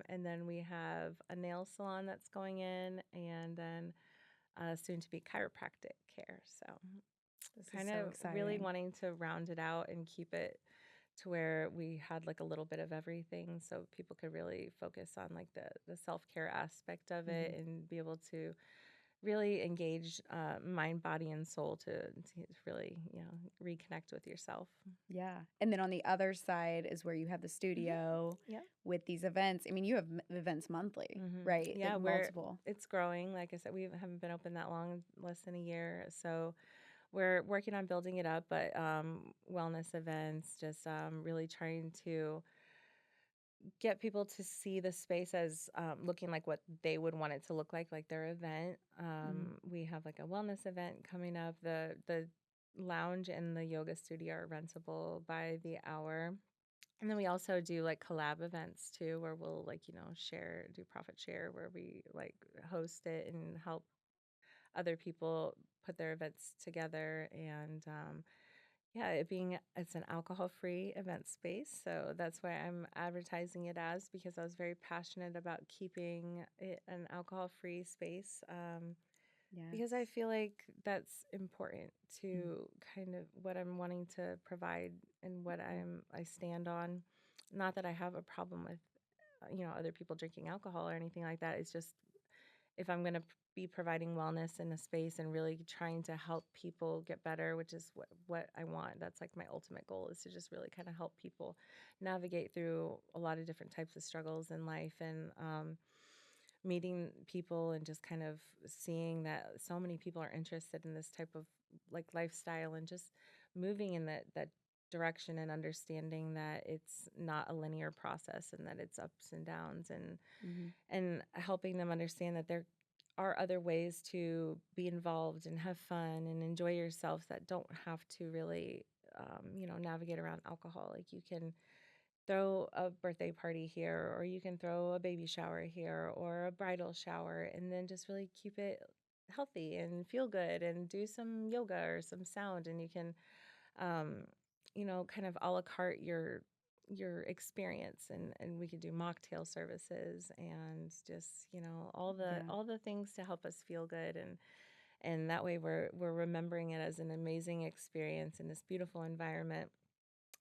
And then we have a nail salon that's going in, and then soon to be chiropractic care. So, This is kind so of really exciting. wanting to round it out and keep it to where we had like a little bit of everything so people could really focus on like the self-care aspect of Mhm. it and be able to really engage mind, body, and soul to really, reconnect with yourself. Yeah. And then on the other side is where you have the Hmm. studio Yeah. with these events. I mean, you have events monthly, Hmm. right? Like Yeah, multiple. it's growing. Like I said, we haven't been open that long, less than a year. So we're working on building it up, but wellness events, just really trying to get people to see the space as looking like what they would want it to look like their event. Mhm. We have like a wellness event coming up. The lounge and the yoga studio are rentable by the hour. And then we also do like collab events too, where we'll like, do profit share, where we like host it and help other people put their events together. And yeah, it's an alcohol-free event space, so that's why I'm advertising it as, because I was very passionate about keeping it an alcohol-free space, because I Yes. feel like that's important Mm. to kind of what I'm wanting to provide and what Yeah. I stand on. Not that I have a problem with other people drinking alcohol or anything like that. It's just if I'm going to be providing wellness in a space and really trying to help people get better, which is what I want. That's like my ultimate goal, is to just really kind of help people navigate through a lot of different types of struggles in life, and meeting people and just kind of seeing that so many people are interested in this type of like lifestyle, and just moving in that direction, and understanding that it's not a linear process and that it's ups and downs, Mhm. and helping them understand that there are other ways to be involved and have fun and enjoy yourself that don't have to really, navigate around alcohol. Like, you can throw a birthday party here, or you can throw a baby shower here, or a bridal shower, and then just really keep it healthy and feel good and do some yoga or some sound, and you can um, kind of a la carte your experience, and we could do mocktail services, and just, Yeah. all the things to help us feel good, and that way we're remembering it as an amazing experience in this beautiful environment,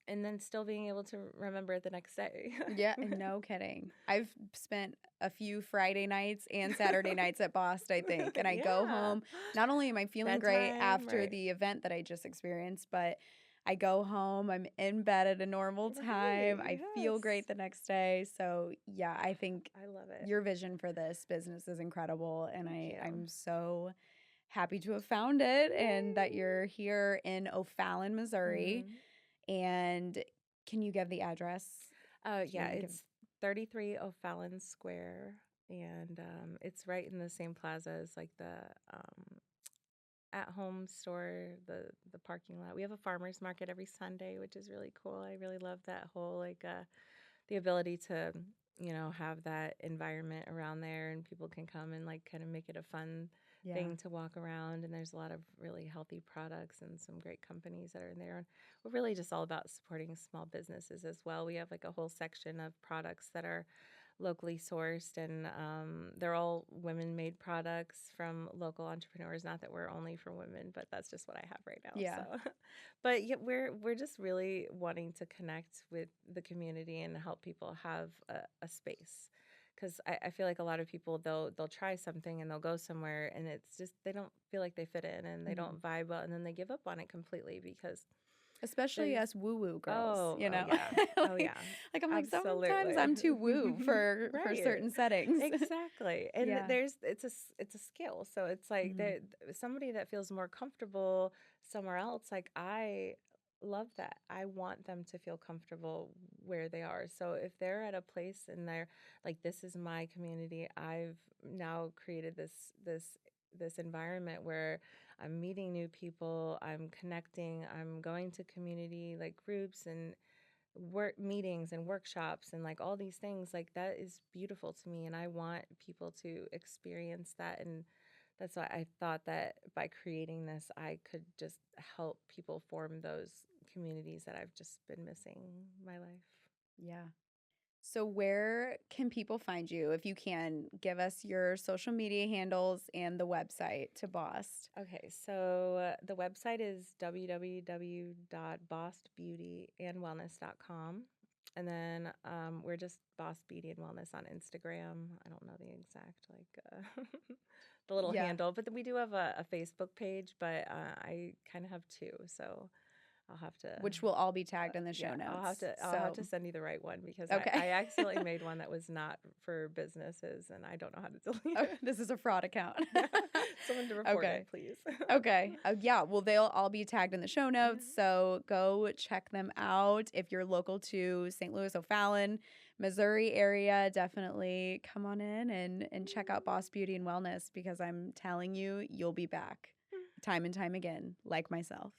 and then still being able to remember it the next day. Yeah, and no kidding. I've spent a few Friday nights and Saturday nights at Bost, I think. And I go Yeah. home, not only am I feeling great Bedtime, after right. the event that I just experienced, but I go home, I'm in bed at a normal Right. time. I feel Yes. great the next day. So, yeah, I think I love it. your vision for this business is incredible. And Thank you. I'm so happy to have found it and that Yay. you're here in O'Fallon, Missouri. Hmm. And can you give the address? Do you Yeah, want to give? it's 33 O'Fallon Square, and it's right in the same plaza as like the at-home store, the parking lot. We have a farmers market every Sunday, which is really cool. I really love that whole like the ability to have that environment around there, and people can come and like kind of make it a fun Yeah. thing to walk around, and there's a lot of really healthy products and some great companies that are in there. And we're really just all about supporting small businesses as well. We have like a whole section of products that are locally sourced, and they're all women-made products from local entrepreneurs. Not that we're only for women, but that's just what I have right now. Yeah. So, but yeah, we're just really wanting to connect with the community and help people have a space. Because I feel like a lot of people, they'll try something and they'll go somewhere and it's just they don't feel like they fit in and they Mhm. don't vibe well, and then they give up on it completely because Especially there's us woo-woo girls, oh you oh know? yeah, oh Like yeah, I'm like, sometimes absolutely. I'm too woo for Right, certain settings. exactly. And Yeah. it's a skill, so it's like Mhm. there somebody that feels more comfortable somewhere else, like I love that. I want them to feel comfortable where they are. So if they're at a place and they're like, this is my community, I've now created this environment where I'm meeting new people, I'm connecting, I'm going to community like groups and work meetings and workshops and like all these things, like that is beautiful to me, and I want people to experience that. And that's why I thought that by creating this I could just help people form those communities that I've just been missing in my life. Yeah. So where can people find you? If you can, give us your social media handles and the website to Bost. Okay, so the website is www.bostbeautyandwellness.com. And then we're just Boss Beauty and Wellness on Instagram. I don't know the exact the little Yeah. handle, but we do have a Facebook page. But I kind of have two, so I'll have to. Which will all be tagged in the show Yeah, notes. I'll have So, to send you the right one because okay. I accidentally made one that was not for businesses, and I don't know how to delete Oh, it. this is a fraud account. Someone to report Okay. it, please. Okay. Yeah. Well, they'll all be tagged in the show notes. Mhm. So go check them out. If you're local to St. Louis, O'Fallon, Missouri area, definitely come on in and check out Boss Beauty and Wellness, because I'm telling you, you'll be back time and time again, like myself.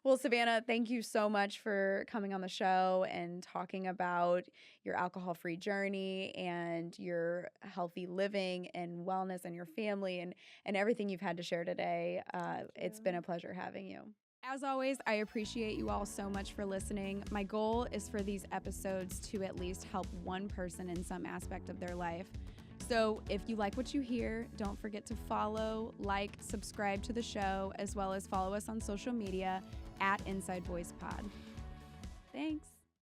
Well, Savannah, thank you so much for coming on the show and talking about your alcohol-free journey and your healthy living and wellness and your family and everything you've had to share today. Thank It's been you. a pleasure having you. As always, I appreciate you all so much for listening. My goal is for these episodes to at least help one person in some aspect of their life. So if you like what you hear, don't forget to follow, like, subscribe to the show, as well as follow us on social media at Inside Voice Pod. Thanks.